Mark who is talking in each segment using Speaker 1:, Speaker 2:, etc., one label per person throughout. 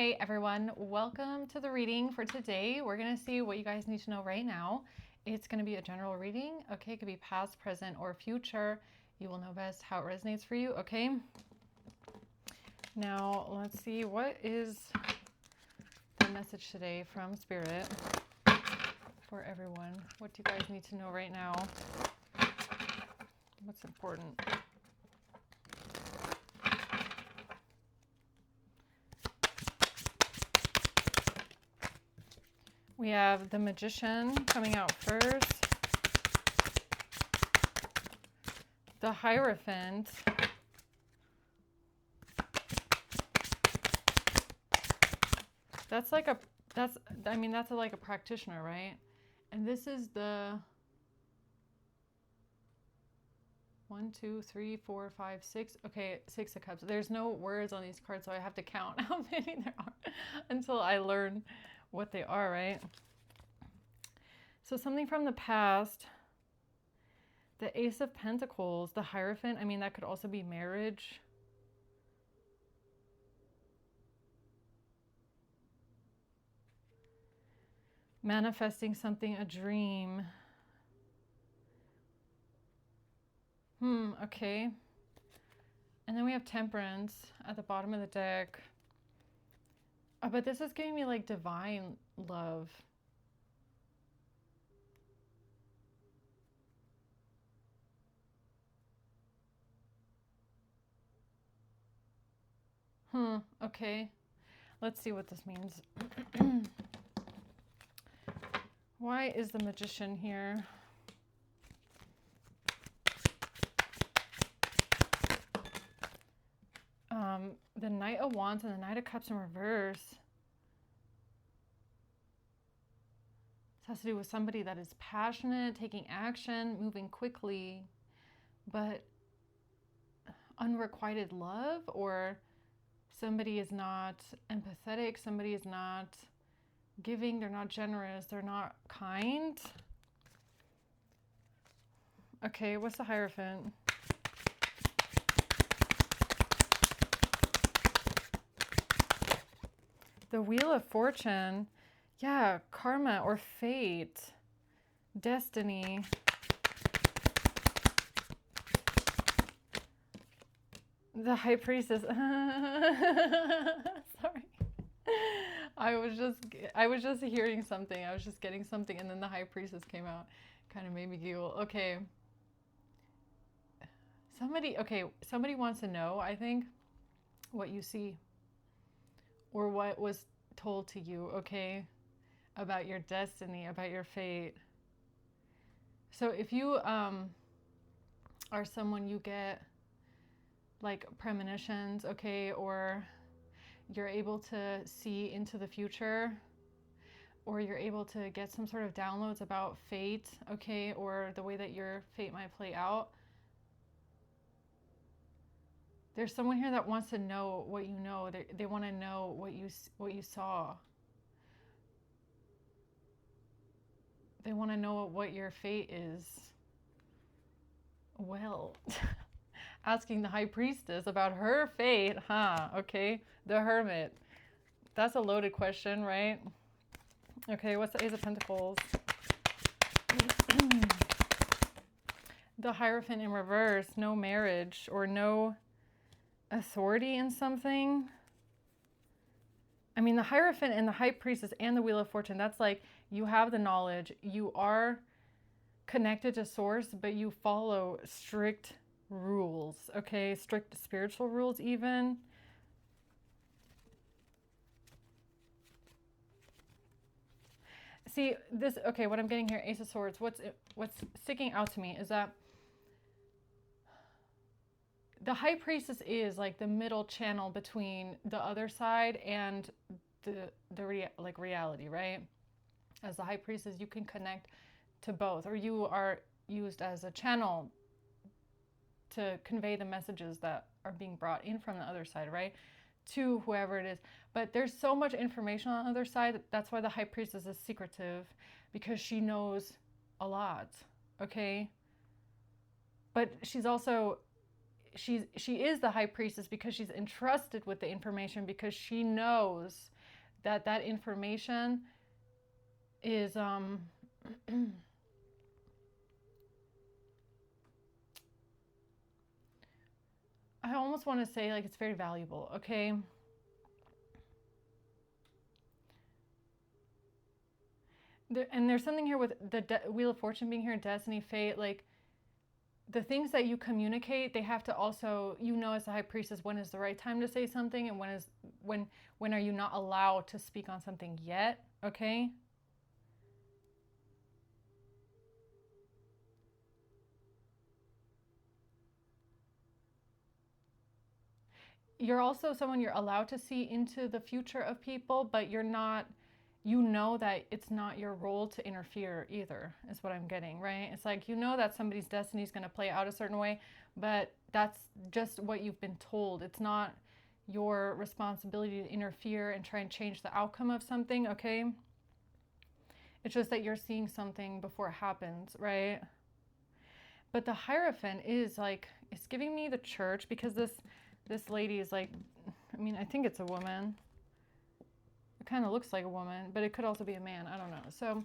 Speaker 1: Hey everyone, welcome to the reading for today. We're going to see what you guys need to know right now. It's going to be a general reading. Okay, it could be past, present, or future. You will know best how it resonates for you. Okay. Now let's see, what is the message today from Spirit for everyone? What do you guys need to know right now? What's important? We have the Magician coming out first. The Hierophant. That's like a, that's like a practitioner, right? And this is the 1, 2, 3, 4, 5, 6. Okay, 6 of Cups. There's no words on these cards, so I have to count how many there are until I learn what they are, right? So something from the past. The Ace of Pentacles, the Hierophant. I mean, that could also be marriage. Manifesting something, a dream. Okay. And then we have Temperance at the bottom of the deck. But this is giving me like divine love. Okay. Let's see what this means. Why is the Magician here? The Knight of Wands and the Knight of Cups in reverse. This has to do with somebody that is passionate, taking action, moving quickly, but unrequited love, or somebody is not empathetic, somebody is not giving, they're not generous, they're not kind. Okay, what's the Hierophant? The Wheel of Fortune. Yeah, karma or fate, destiny. The High Priestess. Sorry. I was just hearing something. I was just getting something, and then the High Priestess came out. Kind of made me giggle. Okay. Somebody wants to know, I think, what you see or what was told to you, okay, about your destiny, about your fate. So if you are someone, you get like premonitions, okay, or you're able to see into the future, or you're able to get some sort of downloads about fate, okay, or the way that your fate might play out. There's someone here that wants to know what you know. They want to know what you saw. They want to know what your fate is. Well, asking the High Priestess about her fate, huh? Okay, the Hermit. That's a loaded question, right? Okay, what's the Ace of Pentacles? The Hierophant in reverse, no marriage or no authority in something. I mean, the Hierophant and the High Priestess and the Wheel of Fortune, that's like you have the knowledge, you are connected to source, but you follow strict rules, okay? Strict spiritual rules even. See, this, okay, what I'm getting here, Ace of Swords, what's sticking out to me is that the High Priestess is like the middle channel between the other side and the reality, right? As the High Priestess, you can connect to both, or you are used as a channel to convey the messages that are being brought in from the other side, right? To whoever it is. But there's so much information on the other side. That's why the High Priestess is secretive, because she knows a lot, okay? But she's also, she is the High Priestess because she's entrusted with the information, because she knows that information is I almost want to say like it's very valuable, okay? And there's something here with the Wheel of Fortune being here, Destiny, Fate, like the things that you communicate, they have to also, as the High Priestess, when is the right time to say something, and when are you not allowed to speak on something yet, okay? You're also someone, you're allowed to see into the future of people, but you're not, that it's not your role to interfere either, is what I'm getting, right? It's like, that somebody's destiny is going to play out a certain way, but that's just what you've been told. It's not your responsibility to interfere and try and change the outcome of something, okay? It's just that you're seeing something before it happens, right? But the Hierophant is like, it's giving me the Church, because this lady is like, I think it's a woman. It kind of looks like a woman, but it could also be a man. I don't know. So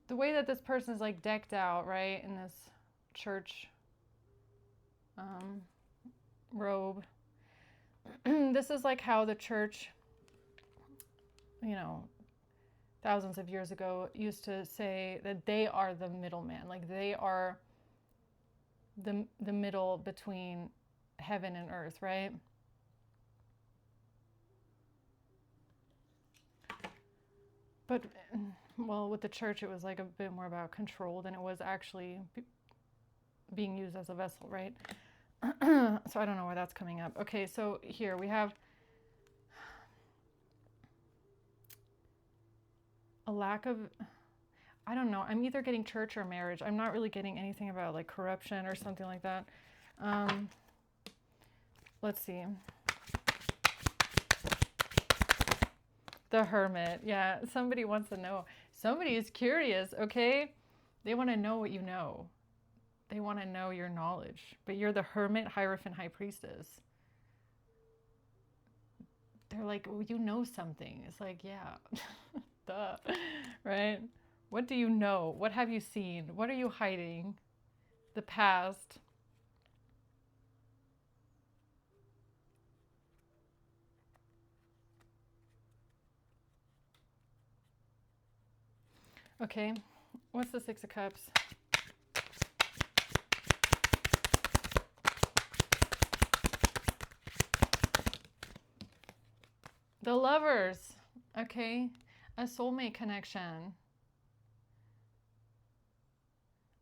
Speaker 1: the way that this person is like decked out, right, in this church robe, this is like how the church, thousands of years ago used to say that they are the middleman. Like they are the middle between heaven and earth, right? But, well, with the church, it was like a bit more about control than it was actually being used as a vessel, right? So I don't know where that's coming up. Okay, so here we have a lack of, I don't know, I'm either getting church or marriage. I'm not really getting anything about like corruption or something like that. Let's see. The Hermit. Yeah, somebody wants to know. Somebody is curious, okay? They want to know what you know. They want to know your knowledge. But you're the Hermit, Hierophant, High Priestess. They're like, well, you know something. It's like, yeah, duh, right? What do you know? What have you seen? What are you hiding? The past. Okay, what's the Six of Cups? The Lovers. Okay, a soulmate connection.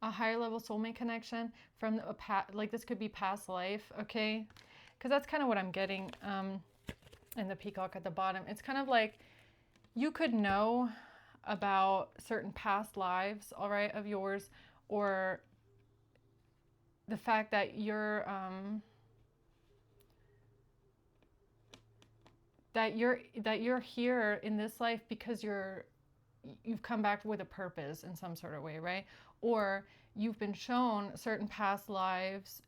Speaker 1: A higher level soulmate connection from a past, like this could be past life, okay? Because that's kind of what I'm getting in the peacock at the bottom. It's kind of like you could know about certain past lives, all right, of yours, or the fact that you're that you're here in this life because you've come back with a purpose in some sort of way, right? Or you've been shown certain past lives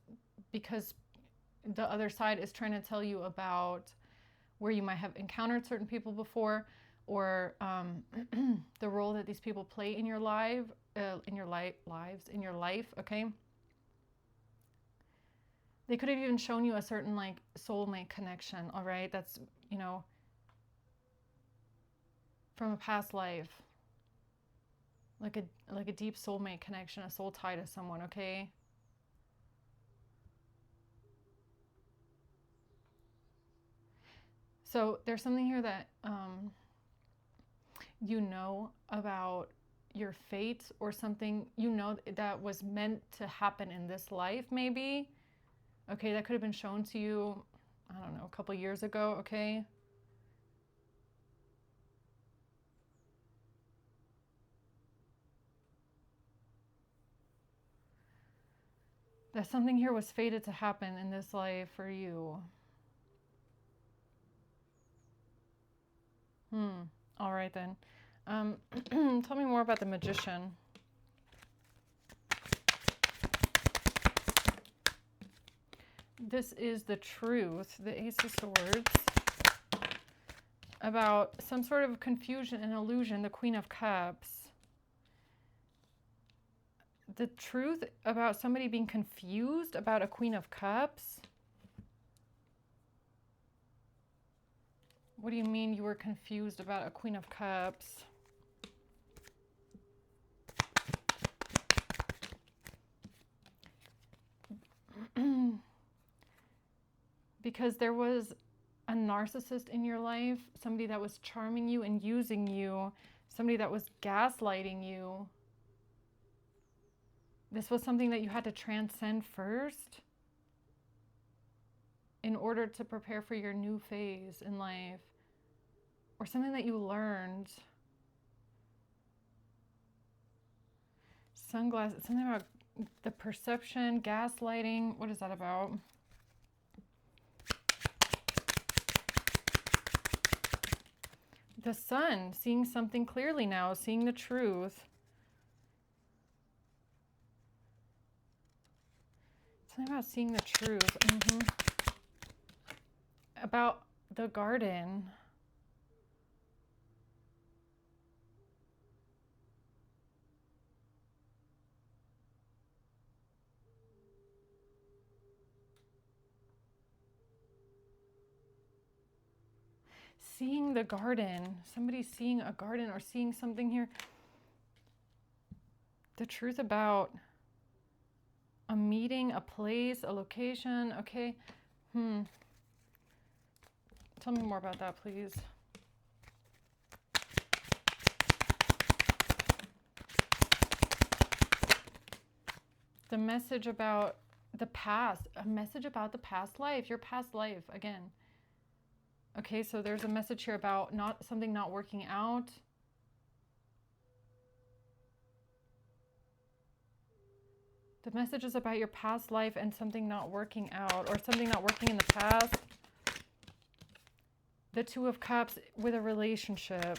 Speaker 1: because the other side is trying to tell you about where you might have encountered certain people before, or the role that these people play in your life, okay? They could have even shown you a certain like soulmate connection, all right? That's, from a past life. Like a deep soulmate connection, a soul tie to someone, okay? So there's something here that about your fate, or something that was meant to happen in this life, maybe. Okay, that could have been shown to you, I don't know, a couple years ago, okay? That something here was fated to happen in this life for you. All right then. Tell me more about the Magician. This is the Truth, the Ace of Swords. about some sort of confusion and illusion, the Queen of Cups. The truth about somebody being confused about a Queen of Cups. What do you mean you were confused about a Queen of Cups? Because there was a narcissist in your life, somebody that was charming you and using you, somebody that was gaslighting you. This was something that you had to transcend first in order to prepare for your new phase in life, or something that you learned. Sunglasses, something about the perception, gaslighting. What is that about? The Sun, seeing something clearly now, seeing the truth. Something about seeing the truth. About the garden. Seeing the garden. Somebody seeing a garden or seeing something here. The truth about a meeting, a place, a location. Okay. Tell me more about that, please. The message about the past. A message about the past life. Your past life, again. Okay, so there's a message here about something not working out. The message is about your past life and something not working out, or something not working in the past. The Two of Cups with a relationship.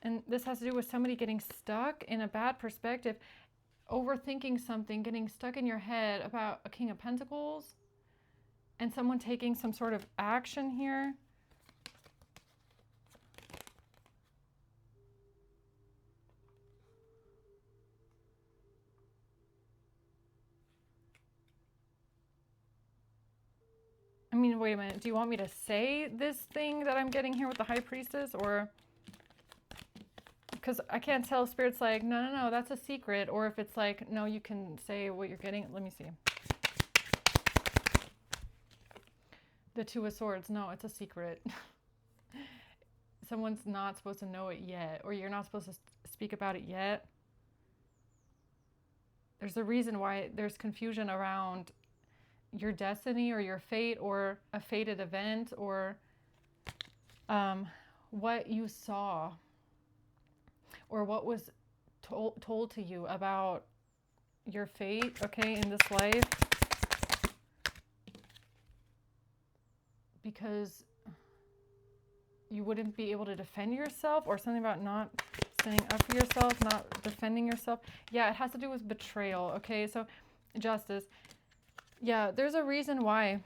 Speaker 1: And this has to do with somebody getting stuck in a bad perspective, overthinking something, getting stuck in your head about a King of Pentacles, and someone taking some sort of action here. I mean, wait a minute. Do you want me to say this thing that I'm getting here with the High Priestess? Or, because I can't tell if Spirit's like, no, that's a secret. Or if it's like, no, you can say what you're getting. Let me see. The Two of Swords. No, it's a secret. Someone's not supposed to know it yet. Or you're not supposed to speak about it yet. There's a reason why there's confusion around your destiny or your fate or a fated event or what you saw or what was told to you about your fate, okay, in this life. Because you wouldn't be able to defend yourself, or something about not standing up for yourself, not defending yourself. Yeah, it has to do with betrayal, okay? So Justice. Yeah, there's a reason why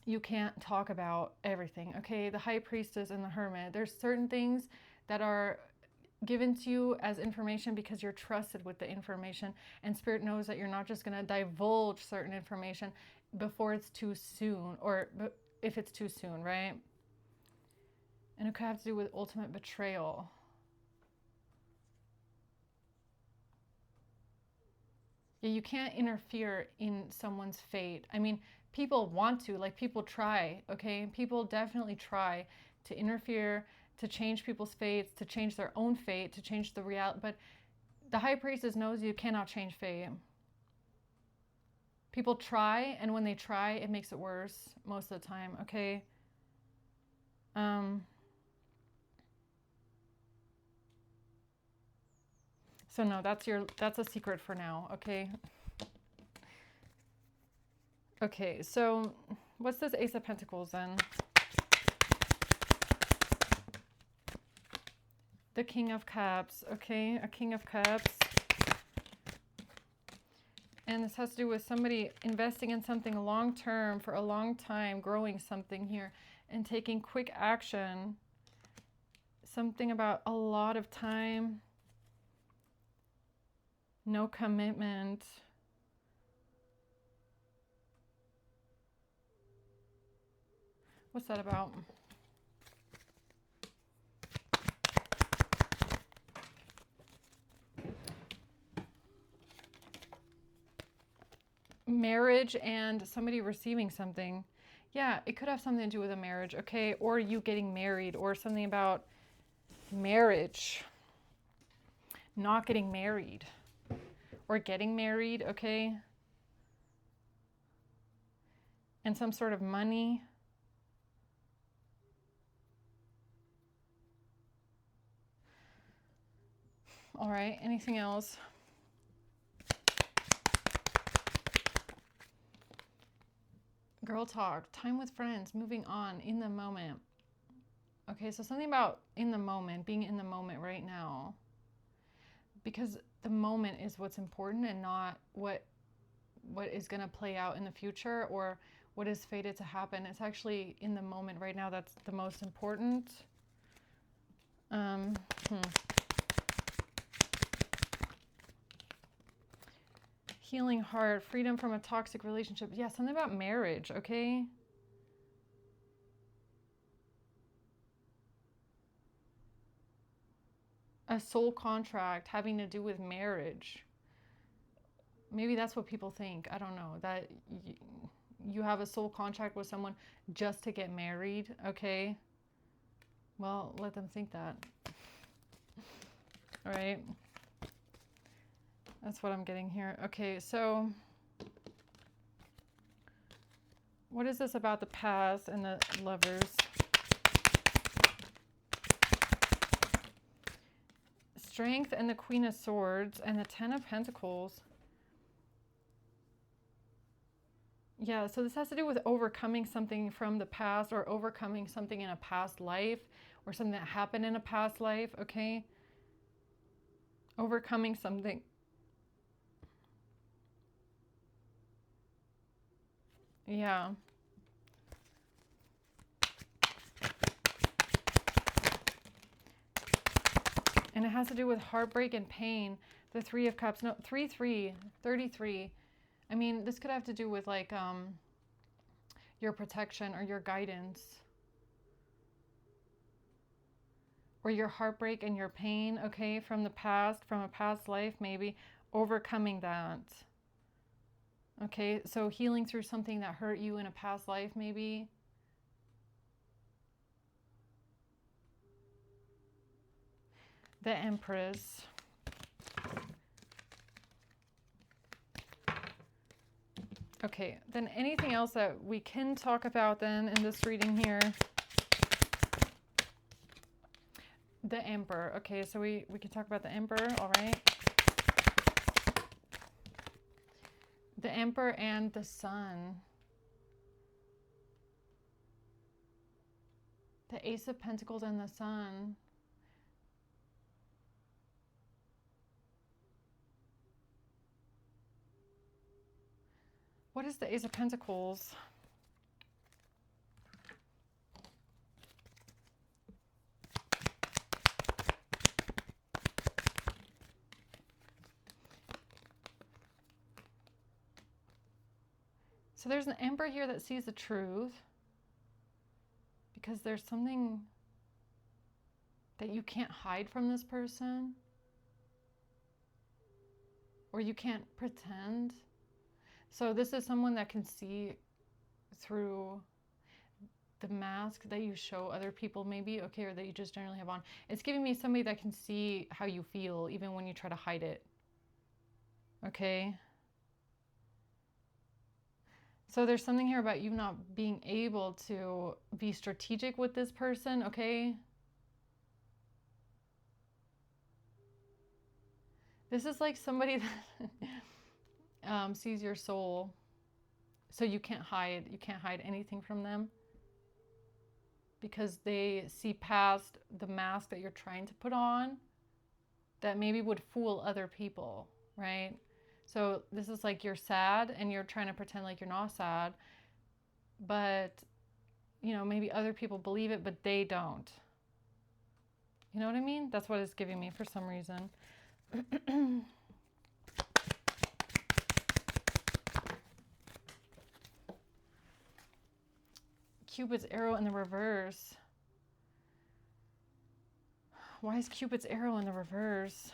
Speaker 1: you can't talk about everything, okay? The High Priestess and the Hermit. There's certain things that are given to you as information because you're trusted with the information, and Spirit knows that you're not just going to divulge certain information before it's too soon, or if it's too soon, right? And it could have to do with ultimate betrayal. Yeah, you can't interfere in someone's fate. I mean, people want to, like people try, okay? People definitely try to interfere, to change people's fates, to change their own fate, to change the reality. But the High Priestess knows you cannot change fate. People try, and when they try, it makes it worse most of the time, okay? So no, that's a secret for now, okay? Okay, so what's this Ace of Pentacles then? The King of Cups, okay? A King of Cups. And this has to do with somebody investing in something long term for a long time, growing something here, and taking quick action. Something about a lot of time, no commitment. What's that about? Marriage and somebody receiving something. Yeah, it could have something to do with a marriage, okay? Or you getting married, or something about marriage. Not getting married. Or getting married, okay? And some sort of money. All right, anything else? Girl talk, time with friends, moving on, in the moment. Okay, so something about in the moment, being in the moment right now. Because the moment is what's important and not what is going to play out in the future or what is fated to happen. It's actually in the moment right now that's the most important. Healing heart, freedom from a toxic relationship. Yeah, something about marriage, okay? A soul contract having to do with marriage. Maybe that's what people think. I don't know. That you have a soul contract with someone just to get married, okay? Well, let them think that. All right. That's what I'm getting here. Okay, so what is this about the past and the lovers? Strength and the Queen of Swords and the Ten of Pentacles. Yeah, so this has to do with overcoming something from the past or overcoming something in a past life or something that happened in a past life, okay? Overcoming something. Yeah. And it has to do with heartbreak and pain. The Three of Cups. No, 3-3, 33. I mean, this could have to do with like your protection or your guidance. Or your heartbreak and your pain, okay, from the past, from a past life maybe. Overcoming that. Okay, so healing through something that hurt you in a past life maybe. The Empress. Okay, then anything else that we can talk about then in this reading here? The Emperor. Okay, so we can talk about the Emperor, all right? The Emperor and the Sun. The Ace of Pentacles and the Sun. What is the Ace of Pentacles? So there's an Emperor here that sees the truth because there's something that you can't hide from this person or you can't pretend. So this is someone that can see through the mask that you show other people maybe, okay, or that you just generally have on. It's giving me somebody that can see how you feel even when you try to hide it. Okay? So there's something here about you not being able to be strategic with this person, okay? This is like somebody that sees your soul, so you can't hide anything from them because they see past the mask that you're trying to put on that maybe would fool other people, right? So this is like you're sad and you're trying to pretend like you're not sad, but you know, maybe other people believe it, but they don't. You know what I mean? That's what it's giving me for some reason. Cupid's arrow in the reverse. Why is Cupid's arrow in the reverse?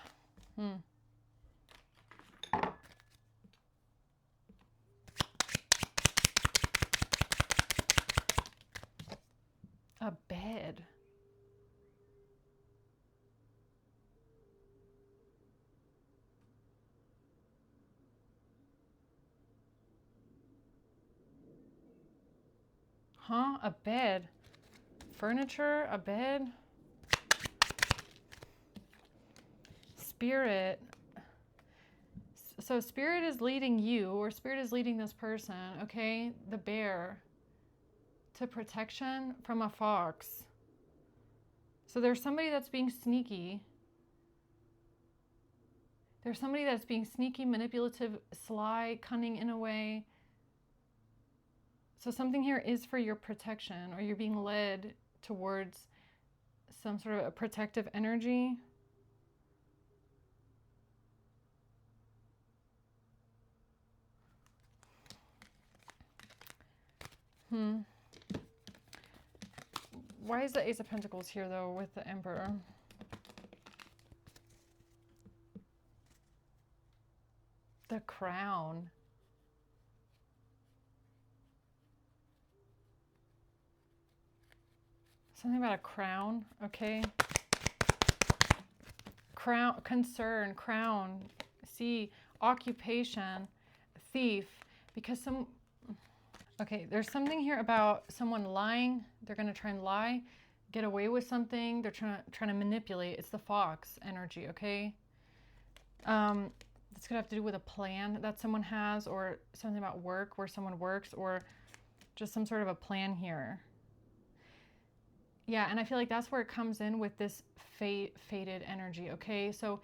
Speaker 1: A bed. Huh? A bed. Furniture? A bed? Spirit. So spirit is leading you, or spirit is leading this person, okay? The bear. To protection from a fox. So there's somebody that's being sneaky. There's somebody that's being sneaky, manipulative, sly, cunning in a way. So something here is for your protection, or you're being led towards some sort of a protective energy. Why is the Ace of Pentacles here, though, with the Emperor? The Crown. Something about a crown, okay? Crown, concern, crown. See, occupation, thief. Because okay, there's something here about someone lying. They're going to try and lie, get away with something. They're trying to manipulate. It's the fox energy, okay? It's going to have to do with a plan that someone has, or something about work, where someone works, or just some sort of a plan here. Yeah, and I feel like that's where it comes in with this fated energy, okay? So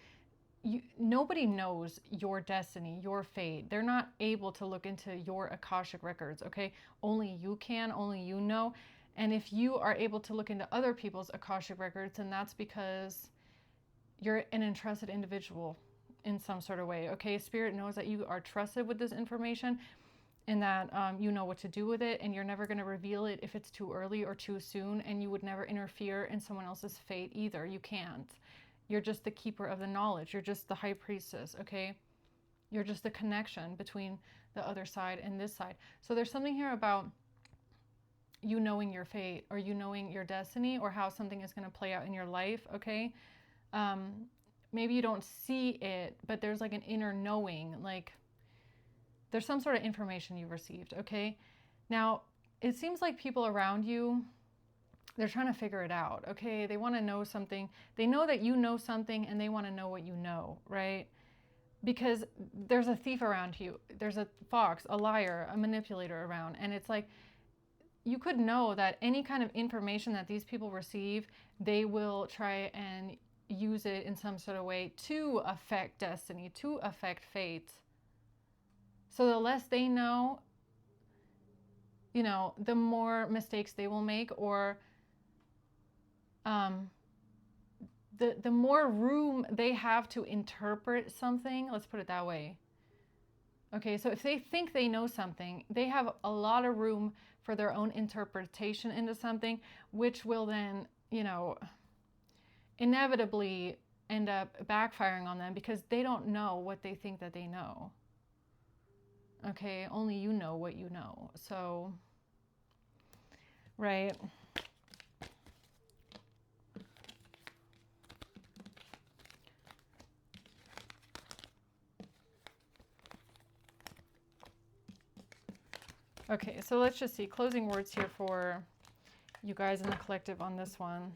Speaker 1: nobody knows your destiny, your fate. They're not able to look into your Akashic records, okay? Only you can, only you know. And if you are able to look into other people's Akashic records, then that's because you're an entrusted individual in some sort of way, okay? Spirit knows that you are trusted with this information, and that you know what to do with it, and you're never going to reveal it if it's too early or too soon, and you would never interfere in someone else's fate either. You can't. You're just the keeper of the knowledge. You're just the high priestess, okay? You're just the connection between the other side and this side. So there's something here about you knowing your fate, or you knowing your destiny, or how something is going to play out in your life, okay? Maybe you don't see it, but there's like an inner knowing, like there's some sort of information you've received, okay? Now, it seems like people around you, they're trying to figure it out, okay? They want to know something. They know that you know something, and they want to know what you know, right? Because there's a thief around you. There's a fox, a liar, a manipulator around. And it's like, you could know that any kind of information that these people receive, they will try and use it in some sort of way to affect destiny, to affect fate. So the less they know, you know, the more mistakes they will make, or the more room they have to interpret something. Let's put it that way. Okay, so if they think they know something, they have a lot of room for their own interpretation into something, which will then, you know, inevitably end up backfiring on them, because they don't know what they think that they know. Okay, only you know what you know. So, right. Okay, so let's just see. Closing words here for you guys in the collective on this one.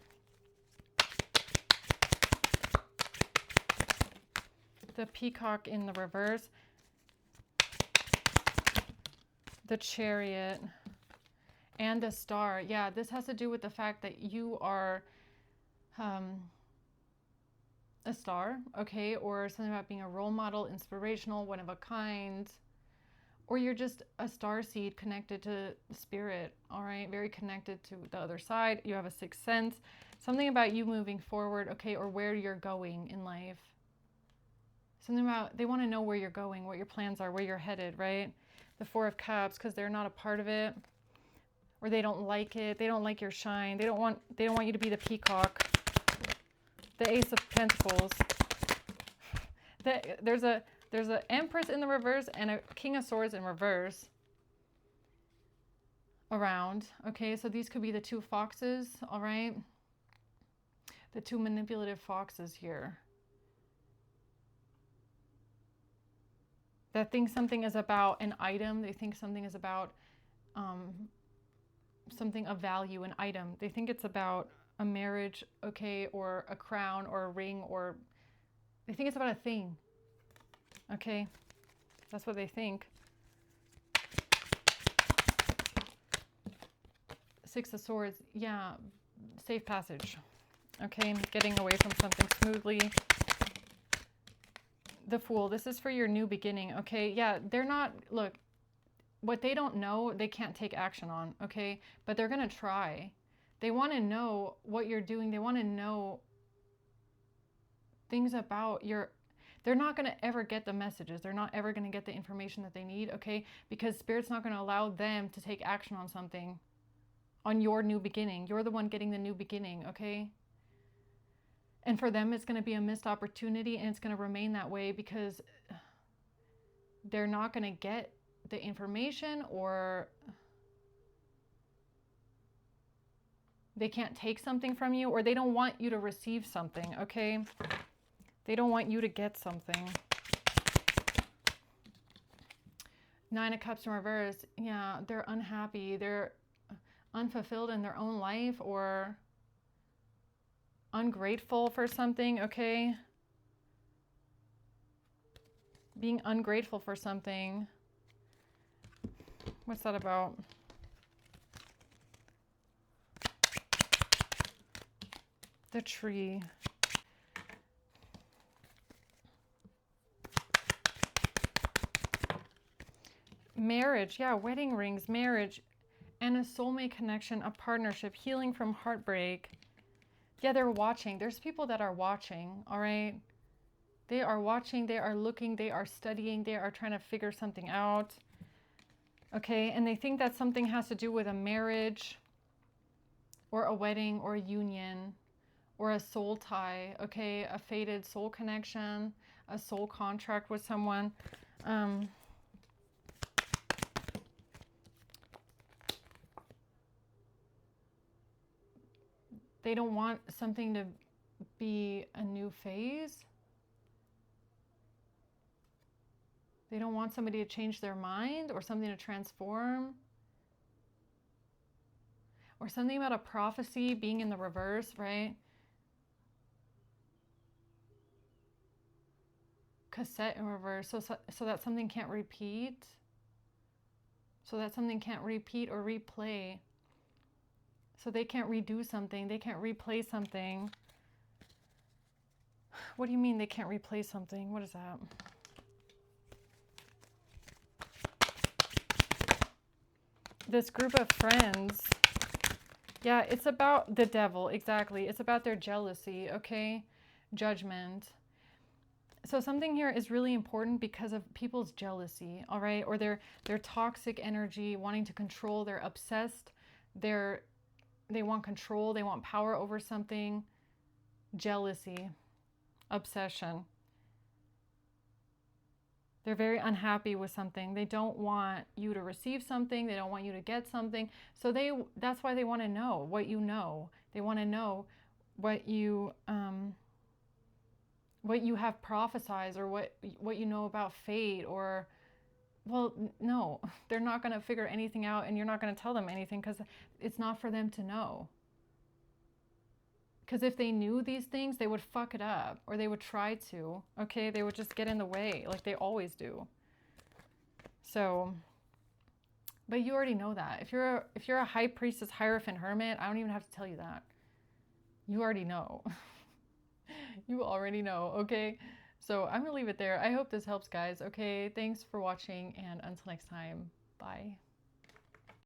Speaker 1: The Peacock in the reverse. The Chariot. And the Star. Yeah, this has to do with the fact that you are a star, okay, or something about being a role model, inspirational, one of a kind, or you're just a star seed connected to spirit, all right, very connected to the other side. You have a sixth sense, something about you moving forward, okay, or where you're going in life. Something about, they want to know where you're going, what your plans are, where you're headed, right? The Four of Cups, because they're not a part of it, or they don't like it. They don't like your shine. They don't want you to be the peacock. The Ace of Pentacles. There's a Empress in the reverse and a King of Swords in reverse around. Okay, so these could be the two foxes, all right? The two manipulative foxes here. That think something is about an item. They think something is about something of value, an item. They think it's about a marriage, okay, or a crown or a ring, or they think it's about a thing. Okay, that's what they think. Six of Swords, yeah, safe passage. Okay, getting away from something smoothly. The Fool, this is for your new beginning, okay? Yeah, they're not, look, what they don't know, they can't take action on, okay? But they're going to try. They want to know what you're doing. They want to know things about your... They're not going to ever get the messages. They're not ever going to get the information that they need, okay? Because Spirit's not going to allow them to take action on something, on your new beginning. You're the one getting the new beginning, okay? And for them, it's going to be a missed opportunity, and it's going to remain that way because they're not going to get the information, or they can't take something from you, or they don't want you to receive something, okay? They don't want you to get something. Nine of Cups in reverse. Yeah, they're unhappy. They're unfulfilled in their own life, or ungrateful for something, okay? Being ungrateful for something. What's that about? The Tree. Marriage, yeah, wedding rings, marriage, and a soulmate connection, a partnership, healing from heartbreak. Yeah, they're watching. There's people that are watching, all right? They are watching, they are looking, they are studying, they are trying to figure something out. Okay, and they think that something has to do with a marriage or a wedding or a union or a soul tie, okay? A fated soul connection, a soul contract with someone. They don't want something to be a new phase. They don't want somebody to change their mind or something to transform. Or something about a prophecy being in the reverse, right? Cassette in reverse, so that something can't repeat. So that something can't repeat or replay. So they can't redo something. They can't replay something. What do you mean they can't replay something? What is that? This group of friends. Yeah, it's about the devil. Exactly. It's about their jealousy, okay? Judgment. So something here is really important because of people's jealousy, all right? Or their toxic energy, wanting to control. They're obsessed. They want control. They want power over something. Jealousy. Obsession. They're very unhappy with something. They don't want you to receive something. They don't want you to get something. So that's why they want to know what you know. They want to know what you have prophesized, or what you know about fate, or, well, no, they're not going to figure anything out, and you're not going to tell them anything because it's not for them to know. Because if they knew these things, they would fuck it up, or they would try to, okay? They would just get in the way like they always do. So, but you already know that. If you're a high priestess, hierophant, hermit, I don't even have to tell you that. You already know. You already know, okay? So I'm gonna leave it there. I hope this helps, guys. Okay, thanks for watching, and until next time, bye.